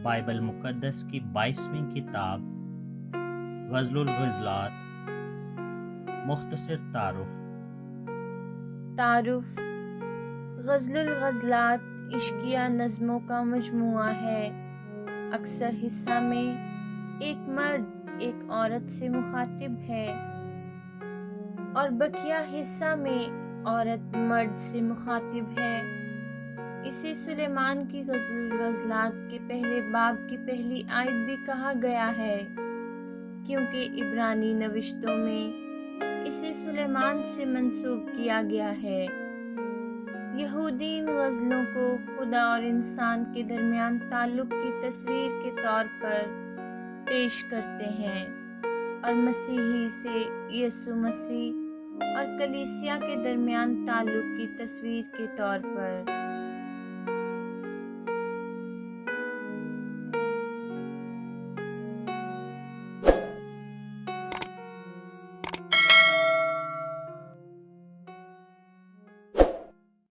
Bible مقدس کی 22ویں کتاب غزل الغزلات، مختصر تعارف۔ غزل الغزلات عشقیہ نظموں کا مجموعہ ہے۔ اکثر حصہ میں ایک مرد ایک عورت سے مخاطب ہے اور بقیہ حصہ میں عورت مرد سے مخاطب ہے۔ اسے سلیمان کی غزل الغزلات کے پہلے باب کی پہلی آیت بھی کہا گیا ہے، کیونکہ عبرانی نوشتوں میں اسے سلیمان سے منسوب کیا گیا ہے۔ یہودی ان غزلوں کو خدا اور انسان کے درمیان تعلق کی تصویر کے طور پر پیش کرتے ہیں، اور مسیحی سے یسوع مسیح اور کلیسیا کے درمیان تعلق کی تصویر کے طور پر۔